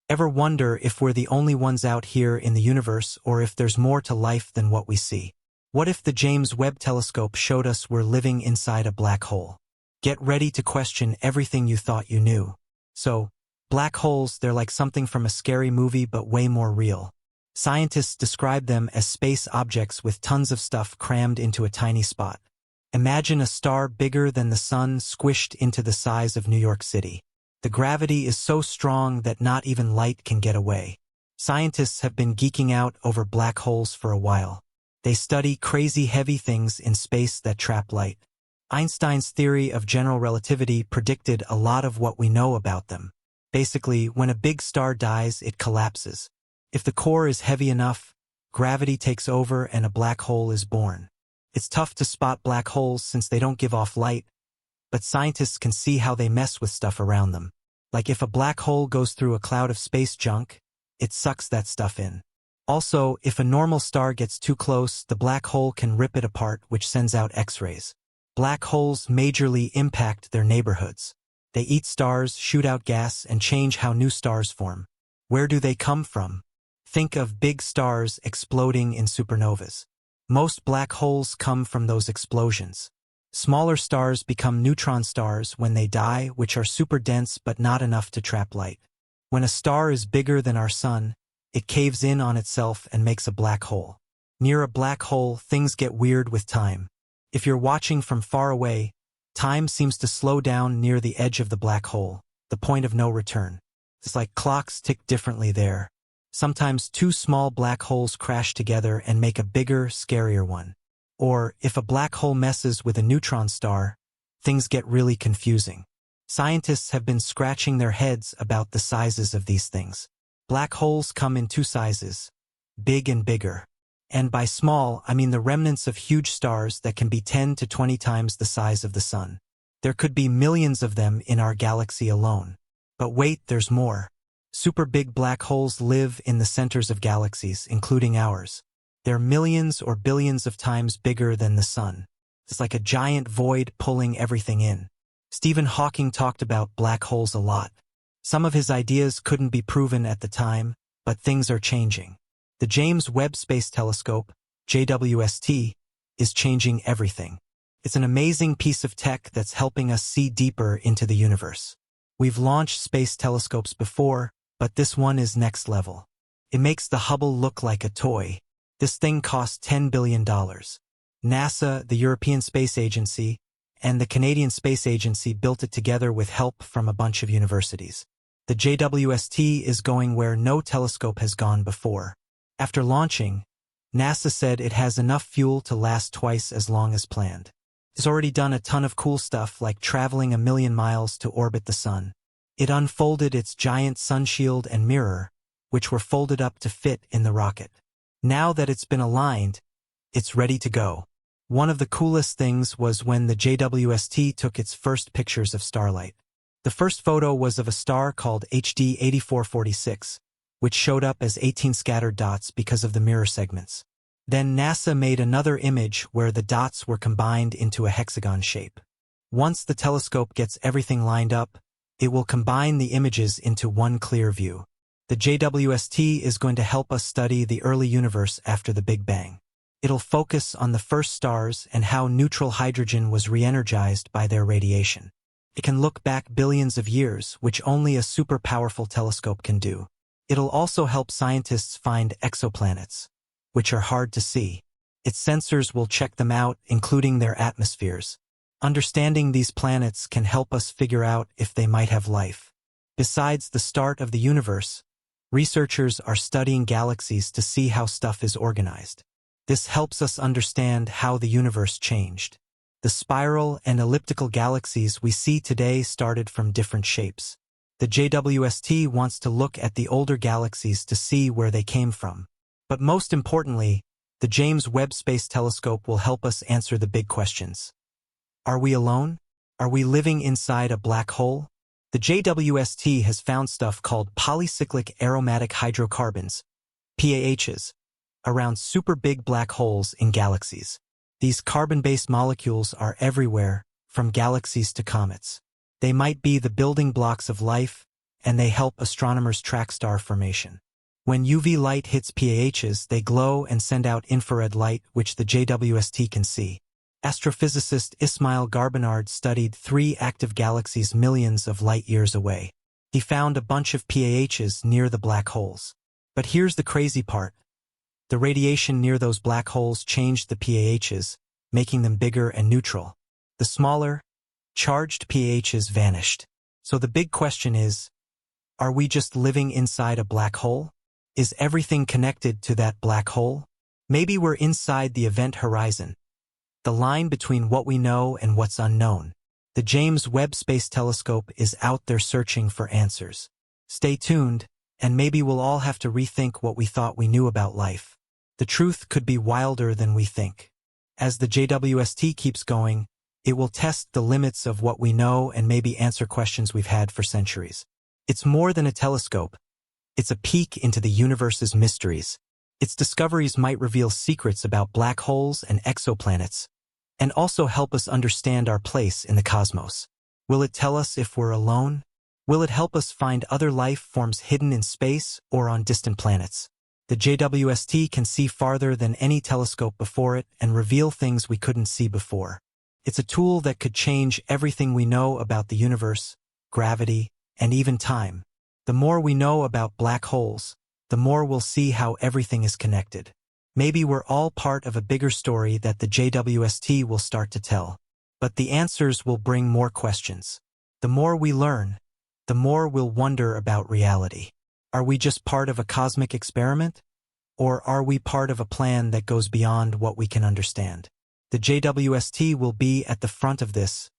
Ever wonder if we're the only ones out here in the universe or if there's more to life than what we see? What if the James Webb Telescope showed us we're living inside a black hole? Get ready to question everything you thought you knew. So, black holes, they're like something from a scary movie but way more real. Scientists describe them as space objects with tons of stuff crammed into a tiny spot. Imagine a star bigger than the sun squished into the size of New York City. The gravity is so strong that not even light can get away. Scientists have been geeking out over black holes for a while. They study crazy heavy things in space that trap light. Einstein's theory of general relativity predicted a lot of what we know about them. Basically, when a big star dies, it collapses. If the core is heavy enough, gravity takes over and a black hole is born. It's tough to spot black holes since they don't give off light, but scientists can see how they mess with stuff around them. Like if a black hole goes through a cloud of space junk, it sucks that stuff in. Also, if a normal star gets too close, the black hole can rip it apart, which sends out X-rays. Black holes majorly impact their neighborhoods. They eat stars, shoot out gas, and change how new stars form. Where do they come from? Think of big stars exploding in supernovas. Most black holes come from those explosions. Smaller stars become neutron stars when they die, which are super dense but not enough to trap light. When a star is bigger than our sun, it caves in on itself and makes a black hole. Near a black hole, things get weird with time. If you're watching from far away, time seems to slow down near the edge of the black hole, the point of no return. It's like clocks tick differently there. Sometimes two small black holes crash together and make a bigger, scarier one. Or, if a black hole messes with a neutron star, things get really confusing. Scientists have been scratching their heads about the sizes of these things. Black holes come in two sizes, big and bigger. And by small, I mean the remnants of huge stars that can be 10 to 20 times the size of the sun. There could be millions of them in our galaxy alone. But wait, there's more. Super big black holes live in the centers of galaxies, including ours. They're millions or billions of times bigger than the sun. It's like a giant void pulling everything in. Stephen Hawking talked about black holes a lot. Some of his ideas couldn't be proven at the time, but things are changing. The James Webb Space Telescope, JWST, is changing everything. It's an amazing piece of tech that's helping us see deeper into the universe. We've launched space telescopes before, but this one is next level. It makes the Hubble look like a toy. This thing cost $10 billion. NASA, the European Space Agency, and the Canadian Space Agency built it together with help from a bunch of universities. The JWST is going where no telescope has gone before. After launching, NASA said it has enough fuel to last twice as long as planned. It's already done a ton of cool stuff like traveling 1 million miles to orbit the sun. It unfolded its giant sunshield and mirror, which were folded up to fit in the rocket. Now that it's been aligned, it's ready to go. One of the coolest things was when the JWST took its first pictures of starlight. The first photo was of a star called HD 8446, which showed up as 18 scattered dots because of the mirror segments. Then NASA made another image where the dots were combined into a hexagon shape. Once the telescope gets everything lined up, it will combine the images into one clear view. The JWST is going to help us study the early universe after the Big Bang. It'll focus on the first stars and how neutral hydrogen was re-energized by their radiation. It can look back billions of years, which only a super powerful telescope can do. It'll also help scientists find exoplanets, which are hard to see. Its sensors will check them out, including their atmospheres. Understanding these planets can help us figure out if they might have life. Besides the start of the universe, researchers are studying galaxies to see how stuff is organized. This helps us understand how the universe changed. The spiral and elliptical galaxies we see today started from different shapes. The JWST wants to look at the older galaxies to see where they came from. But most importantly, the James Webb Space Telescope will help us answer the big questions. Are we alone? Are we living inside a black hole? The JWST has found stuff called polycyclic aromatic hydrocarbons, PAHs, around super big black holes in galaxies. These carbon-based molecules are everywhere, from galaxies to comets. They might be the building blocks of life, and they help astronomers track star formation. When UV light hits PAHs, they glow and send out infrared light, which the JWST can see. Astrophysicist Ismail Garbinard studied 3 active galaxies millions of light-years away. He found a bunch of PAHs near the black holes. But here's the crazy part. The radiation near those black holes changed the PAHs, making them bigger and neutral. The smaller, charged PAHs vanished. So the big question is, are we just living inside a black hole? Is everything connected to that black hole? Maybe we're inside the event horizon, the line between what we know and what's unknown. The James Webb Space Telescope is out there searching for answers. Stay tuned, and maybe we'll all have to rethink what we thought we knew about life. The truth could be wilder than we think. As the JWST keeps going, it will test the limits of what we know and maybe answer questions we've had for centuries. It's more than a telescope. It's a peek into the universe's mysteries. Its discoveries might reveal secrets about black holes and exoplanets, and also help us understand our place in the cosmos. Will it tell us if we're alone? Will it help us find other life forms hidden in space or on distant planets? The JWST can see farther than any telescope before it and reveal things we couldn't see before. It's a tool that could change everything we know about the universe, gravity, and even time. The more we know about black holes, the more we'll see how everything is connected. Maybe we're all part of a bigger story that the JWST will start to tell. But the answers will bring more questions. The more we learn, the more we'll wonder about reality. Are we just part of a cosmic experiment? Or are we part of a plan that goes beyond what we can understand? The JWST will be at the front of this,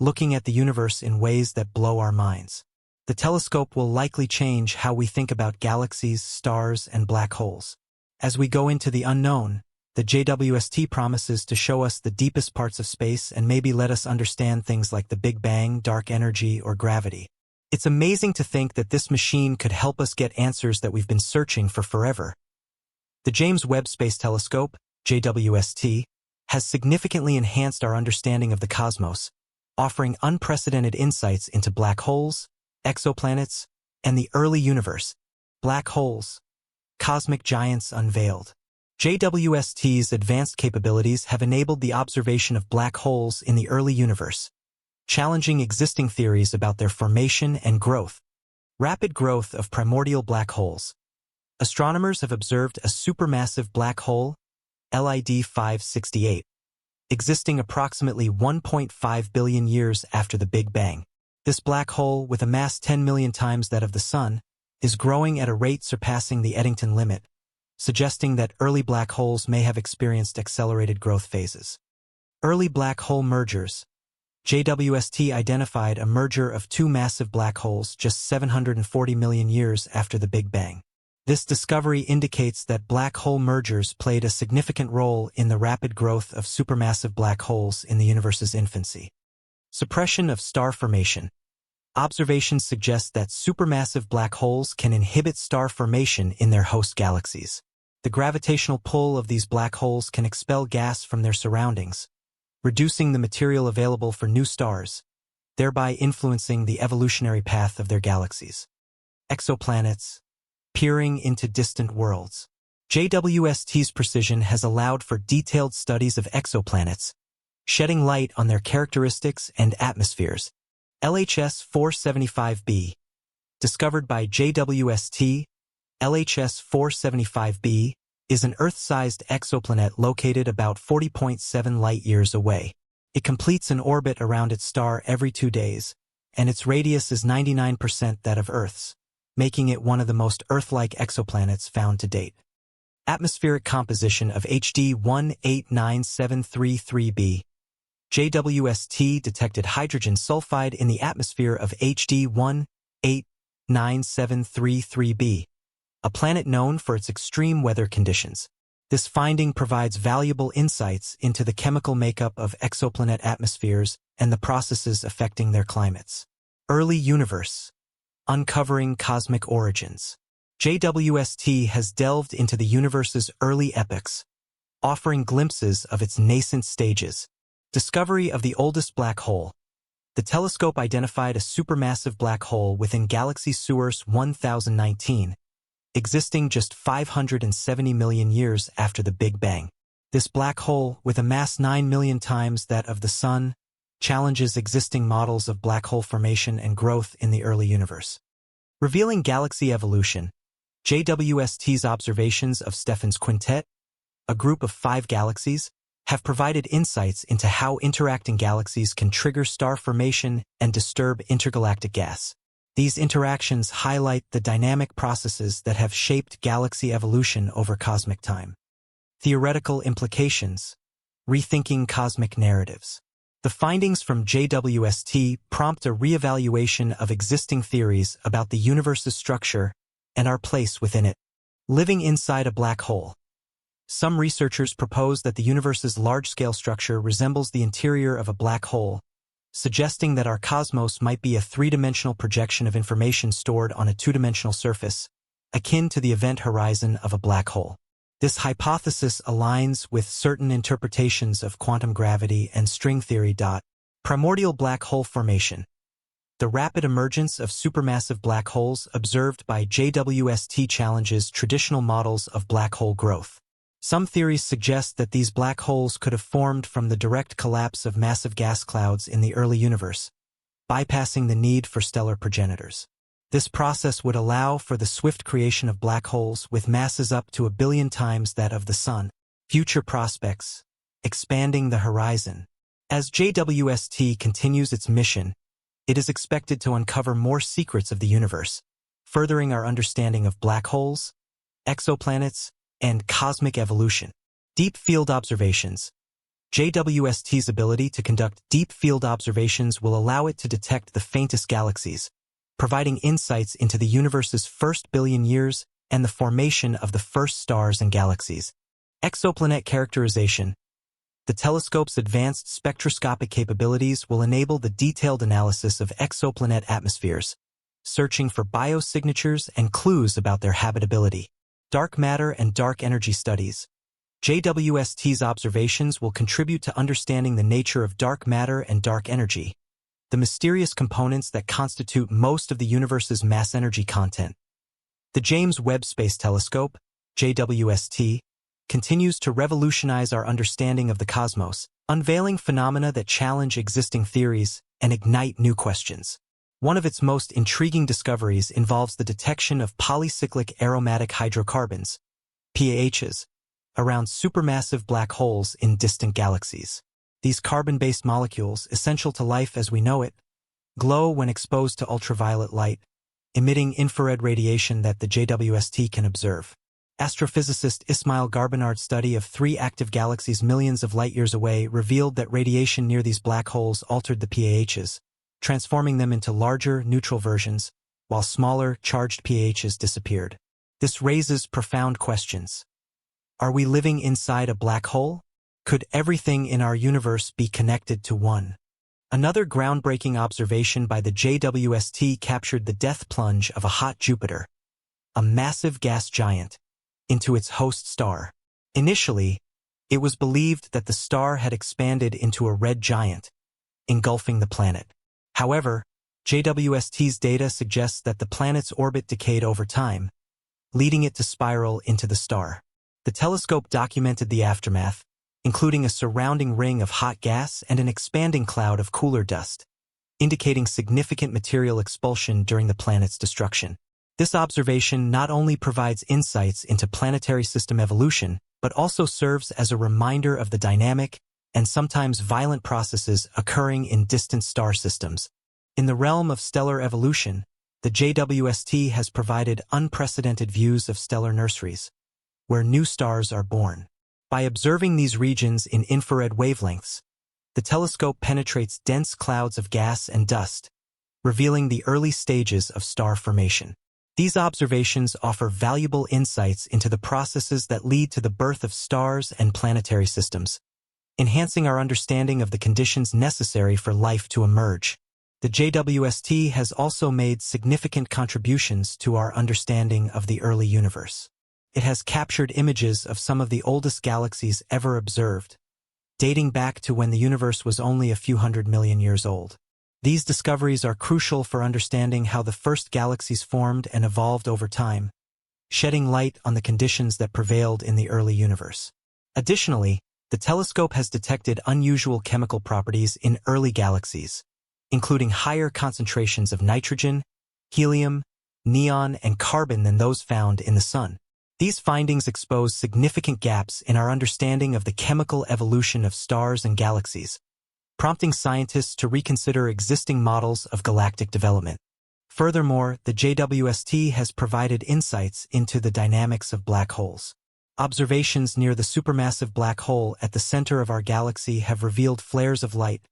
looking at the universe in ways that blow our minds. The telescope will likely change how we think about galaxies, stars, and black holes. As we go into the unknown, the JWST promises to show us the deepest parts of space and maybe let us understand things like the Big Bang, dark energy, or gravity. It's amazing to think that this machine could help us get answers that we've been searching for forever. The James Webb Space Telescope, JWST, has significantly enhanced our understanding of the cosmos, offering unprecedented insights into black holes, exoplanets, and the early universe. Black holes, cosmic giants unveiled. JWST's advanced capabilities have enabled the observation of black holes in the early universe, challenging existing theories about their formation and growth. Rapid growth of primordial black holes. Astronomers have observed a supermassive black hole, LID 568, existing approximately 1.5 billion years after the Big Bang. This black hole, with a mass 10 million times that of the Sun, is growing at a rate surpassing the Eddington limit, suggesting that early black holes may have experienced accelerated growth phases. Early black hole mergers. JWST identified a merger of 2 massive black holes just 740 million years after the Big Bang. This discovery indicates that black hole mergers played a significant role in the rapid growth of supermassive black holes in the universe's infancy. Suppression of star formation. Observations suggest that supermassive black holes can inhibit star formation in their host galaxies. The gravitational pull of these black holes can expel gas from their surroundings, reducing the material available for new stars, thereby influencing the evolutionary path of their galaxies. Exoplanets. Peering into distant worlds. JWST's precision has allowed for detailed studies of exoplanets, shedding light on their characteristics and atmospheres. LHS 475b. Discovered by JWST, LHS 475b is an Earth-sized exoplanet located about 40.7 light-years away. It completes an orbit around its star every 2 days, and its radius is 99% that of Earth's, making it one of the most Earth-like exoplanets found to date. Atmospheric composition of HD 189733b. JWST detected hydrogen sulfide in the atmosphere of HD 189733b, a planet known for its extreme weather conditions. This finding provides valuable insights into the chemical makeup of exoplanet atmospheres and the processes affecting their climates. Early universe. Uncovering cosmic origins. JWST has delved into the universe's early epochs, offering glimpses of its nascent stages. Discovery of the oldest black hole. The telescope identified a supermassive black hole within galaxy Source 1019, existing just 570 million years after the Big Bang. This black hole, with a mass 9 million times that of the Sun, challenges existing models of black hole formation and growth in the early universe. Revealing galaxy evolution, JWST's observations of Stephan's quintet, a group of 5 galaxies, have provided insights into how interacting galaxies can trigger star formation and disturb intergalactic gas. These interactions highlight the dynamic processes that have shaped galaxy evolution over cosmic time. Theoretical implications, rethinking cosmic narratives. The findings from JWST prompt a reevaluation of existing theories about the universe's structure and our place within it. Living inside a black hole. Some researchers propose that the universe's large-scale structure resembles the interior of a black hole, suggesting that our cosmos might be a three-dimensional projection of information stored on a two-dimensional surface, akin to the event horizon of a black hole. This hypothesis aligns with certain interpretations of quantum gravity and string theory. Primordial black hole formation. The rapid emergence of supermassive black holes observed by JWST challenges traditional models of black hole growth. Some theories suggest that these black holes could have formed from the direct collapse of massive gas clouds in the early universe, bypassing the need for stellar progenitors. This process would allow for the swift creation of black holes with masses up to 1 billion times that of the Sun. Future prospects, expanding the horizon. As JWST continues its mission, it is expected to uncover more secrets of the universe, furthering our understanding of black holes, exoplanets, and cosmic evolution. Deep field observations. JWST's ability to conduct deep field observations will allow it to detect the faintest galaxies, providing insights into the universe's first billion years and the formation of the first stars and galaxies. Exoplanet characterization. The telescope's advanced spectroscopic capabilities will enable the detailed analysis of exoplanet atmospheres, searching for biosignatures and clues about their habitability. Dark matter and dark energy studies. JWST's observations will contribute to understanding the nature of dark matter and dark energy, the mysterious components that constitute most of the universe's mass-energy content. The James Webb Space Telescope, JWST, continues to revolutionize our understanding of the cosmos, unveiling phenomena that challenge existing theories and ignite new questions. One of its most intriguing discoveries involves the detection of polycyclic aromatic hydrocarbons, PAHs, around supermassive black holes in distant galaxies. These carbon-based molecules, essential to life as we know it, glow when exposed to ultraviolet light, emitting infrared radiation that the JWST can observe. Astrophysicist Ismail Garbinard's study of 3 active galaxies millions of light-years away revealed that radiation near these black holes altered the PAHs, transforming them into larger, neutral versions, while smaller, charged PAHs disappeared. This raises profound questions. Are we living inside a black hole? Could everything in our universe be connected to one? Another groundbreaking observation by the JWST captured the death plunge of a hot Jupiter, a massive gas giant, into its host star. Initially, it was believed that the star had expanded into a red giant, engulfing the planet. However, JWST's data suggests that the planet's orbit decayed over time, leading it to spiral into the star. The telescope documented the aftermath, including a surrounding ring of hot gas and an expanding cloud of cooler dust, indicating significant material expulsion during the planet's destruction. This observation not only provides insights into planetary system evolution, but also serves as a reminder of the dynamic and sometimes violent processes occurring in distant star systems. In the realm of stellar evolution, the JWST has provided unprecedented views of stellar nurseries, where new stars are born. By observing these regions in infrared wavelengths, the telescope penetrates dense clouds of gas and dust, revealing the early stages of star formation. These observations offer valuable insights into the processes that lead to the birth of stars and planetary systems, enhancing our understanding of the conditions necessary for life to emerge. The JWST has also made significant contributions to our understanding of the early universe. It has captured images of some of the oldest galaxies ever observed, dating back to when the universe was only a few 100 million years old. These discoveries are crucial for understanding how the first galaxies formed and evolved over time, shedding light on the conditions that prevailed in the early universe. Additionally, the telescope has detected unusual chemical properties in early galaxies, including higher concentrations of nitrogen, helium, neon, and carbon than those found in the Sun. These findings expose significant gaps in our understanding of the chemical evolution of stars and galaxies, prompting scientists to reconsider existing models of galactic development. Furthermore, the JWST has provided insights into the dynamics of black holes. Observations near the supermassive black hole at the center of our galaxy have revealed flares of light,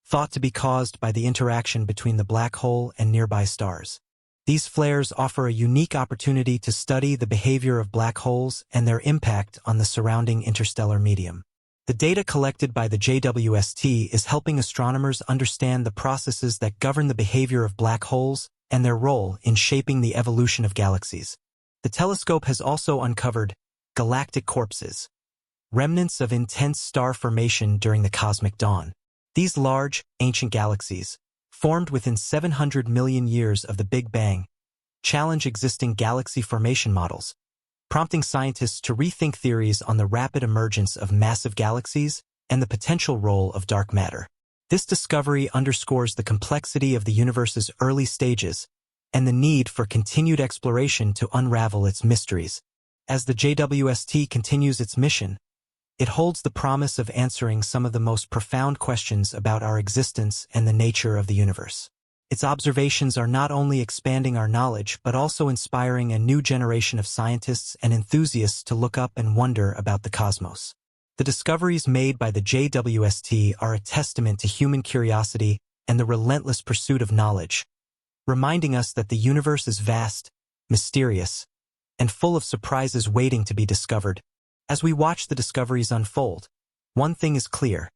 thought to be caused by the interaction between the black hole and nearby stars. These flares offer a unique opportunity to study the behavior of black holes and their impact on the surrounding interstellar medium. The data collected by the JWST is helping astronomers understand the processes that govern the behavior of black holes and their role in shaping the evolution of galaxies. The telescope has also uncovered galactic corpses, remnants of intense star formation during the cosmic dawn. These large, ancient galaxies, formed within 700 million years of the Big Bang, challenge existing galaxy formation models, prompting scientists to rethink theories on the rapid emergence of massive galaxies and the potential role of dark matter. This discovery underscores the complexity of the universe's early stages and the need for continued exploration to unravel its mysteries. As the JWST continues its mission, it holds the promise of answering some of the most profound questions about our existence and the nature of the universe. Its observations are not only expanding our knowledge but also inspiring a new generation of scientists and enthusiasts to look up and wonder about the cosmos. The discoveries made by the JWST are a testament to human curiosity and the relentless pursuit of knowledge, reminding us that the universe is vast, mysterious, and full of surprises waiting to be discovered. As we watch the discoveries unfold, one thing is clear.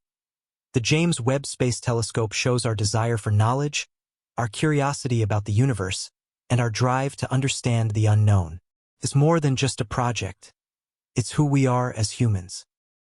The James Webb Space Telescope shows our desire for knowledge, our curiosity about the universe, and our drive to understand the unknown. It's more than just a project. It's who we are as humans.